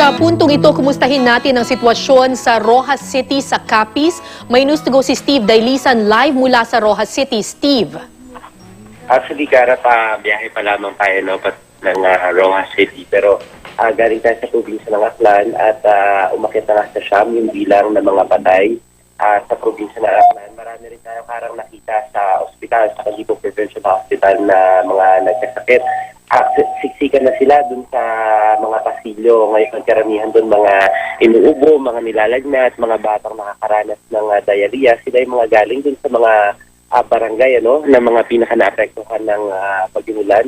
Sa puntong ito, kumustahin natin ang sitwasyon sa Rojas City sa Capiz. May news to go si Steve Dailisan live mula sa Rojas City. Steve. Actually, Cara, biyahe pa lamang tayo ng Rojas City. Pero galing tayo sa probinsya ng Aklan at umakyat na nga sa Siam yung bilang ng mga patay sa probinsya ng Aklan. Marami rin tayo karang nakita sa ospital, sa Calibo Prevention Hospital na mga nagkasakit. Siksikan na sila dun sa mga pasilyo. Ngayon, karamihan dun mga inuubo, mga nilalagnat, mga batang nakakaranas ng diarrhea. Sila yung mga galing dun sa mga barangay, na mga pinaka-naapektuhan ng pag-inulan.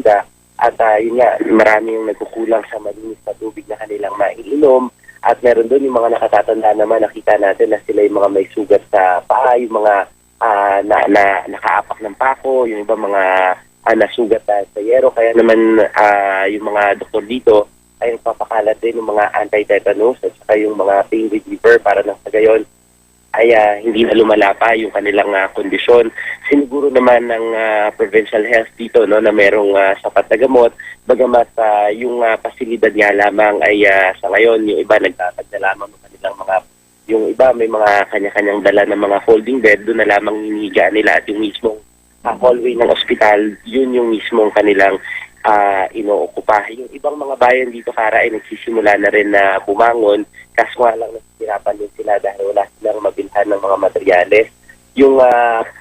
At yun nga, marami yung nagkukulang sa malinis na tubig na kanilang maiinom. At meron doon yung mga nakatatanda naman, nakita natin na sila yung mga may sugat sa paa, yung mga nakaapak ng pako, yung iba mga nasugat sa yero. Kaya naman yung mga doktor dito ay nagpapakalat din ng mga anti-tetanus at saka yung mga pain reliever para nang sa gayon ay hindi na lumala pa yung kanilang kondisyon. Siniguro naman ng provincial health dito na merong sapat na gamot, bagamat yung pasilidad nga lamang ay sa ngayon yung iba nagtatag na lamang ng kanilang yung iba may mga kanya-kanyang dala ng mga folding bed, doon na lamang hinihigaan nila at yung mismong hallway ng ospital, yun yung mismong kanilang inookupa. Yung ibang mga bayan dito, Cara, ay nagsisimula na rin na bumangon, kaso nga lang nasirapan din sila dahil wala silang mabilhan ng mga materyales. Yung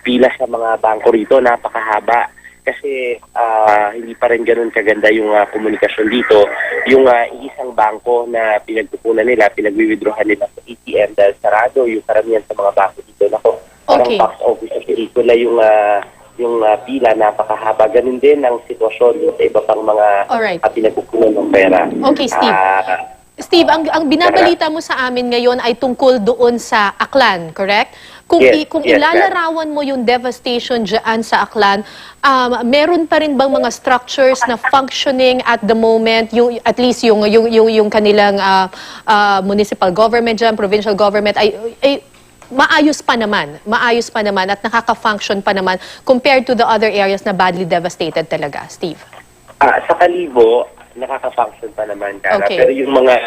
pila sa mga bangko rito, napakahaba. Kasi hindi pa rin ganun kaganda yung komunikasyon dito. Yung isang bangko na pinagkukunan nila, pinag-withdrawhan nila sa ATM dahil sarado yung karamihan sa mga bangko dito. Nako, parang box office sa pelikula yung pila, napakahaba. Ganun din ang sitwasyon sa iba pang mga pinagkukunan ng pera. Okay, Steve. Steve, ang binabalita mo sa amin ngayon ay tungkol doon sa Aklan, correct? Kung ilalarawan mo yung devastation dyan sa Aklan, meron pa rin bang mga structures na functioning at the moment, at least yung kanilang municipal government dyan, provincial government, ay maayos pa naman at nakaka-function pa naman compared to the other areas na badly devastated talaga, Steve? Sa Calibo, nakaka-function pa naman, Cara. Okay. Pero yung mga,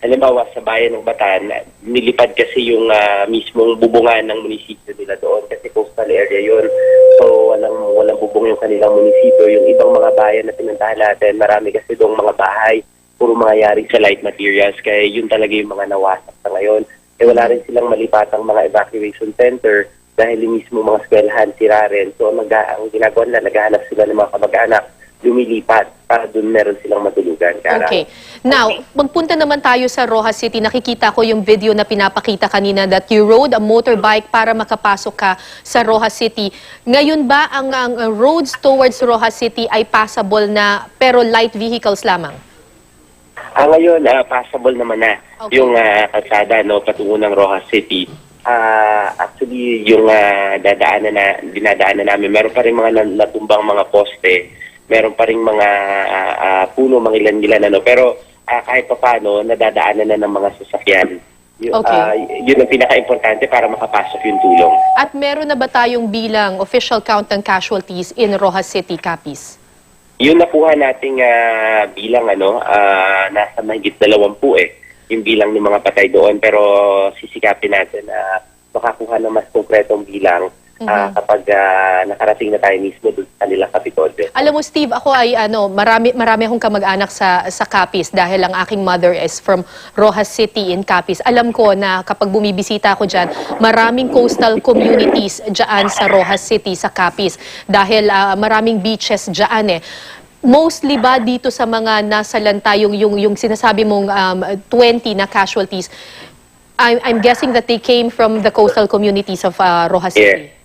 halimbawa sa bayan ng Batan, nilipad kasi yung mismong bubungan ng munisipyo nila doon kasi coastal area yun. So walang bubong yung kanilang munisipyo. Yung ibang mga bayan na pinuntahan natin, marami kasi doong mga bahay, puro mangyayari sa light materials. Kaya yun talaga yung mga nawasak sa ngayon. Wala rin silang malipatang mga evacuation center dahil yung mismo mga eskwelahan sira rin. So ang ginagawa nila, naghahanap sila ng mga kamag-anak, lumilipat para doon meron silang matulugan. Cara. Okay. Now, magpunta naman tayo sa Rojas City. Nakikita ko yung video na pinapakita kanina that you rode a motorbike para makapasok ka sa Rojas City. Ngayon ba ang roads towards Rojas City ay passable na pero light vehicles lamang? Ngayon, passable naman na yung kalsada patungo ng Rojas City. Actually, yung dinadaanan namin, meron pa rin mga natumbang mga poste, meron pa rin mga puno, mga ilan-ilan, pero kahit pa paano, nadadaanan na ng mga sasakyan. Yun ang pinaka-importante para makapasok yung tulong. At meron na ba tayong bilang official count ng casualties in Rojas City, Capiz? Yun nakuha nating bilang nasa mahigit 20 yung bilang ng mga patay doon, pero sisikapin natin na makakuha ng mas konkretong bilang kapag nakarating na tayo mismo doon sa kanilang Kapitolyo. Alam mo, Steve, ako ay marami akong kamag-anak sa Capiz dahil ang aking mother is from Rojas City in Capiz. Alam ko na kapag bumibisita ako dyan, maraming coastal communities dyan sa Rojas City, sa Capiz, dahil maraming beaches dyan Mostly ba dito sa mga nasa lanta, yung sinasabi mong 20 na casualties, I'm guessing that they came from the coastal communities of Rojas City?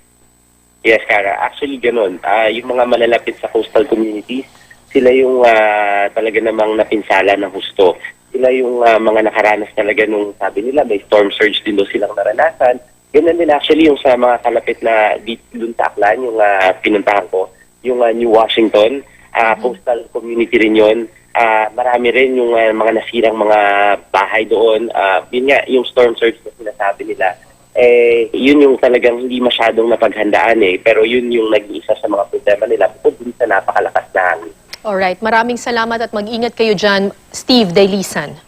Yes, Cara. Actually, ganun. Yung mga malalapit sa coastal communities, sila yung talaga namang napinsala ng husto. Sila yung mga nakaranas talaga nung sabi nila, may storm surge din doon silang naranasan. Ganun din actually yung sa mga kalapit na dun sa Aklan, yung pinuntahan ko, yung New Washington, coastal community rin yun. Marami rin yung mga nasirang mga bahay doon. Yun nga, yung storm surge na sinasabi nila. Yun yung talagang hindi masyadong napaghandaan pero yun yung nag-iisa sa mga problema nila bukod dun sa napakalakas na hangin. Alright, maraming salamat at mag-ingat kayo dyan, Steve Dailisan.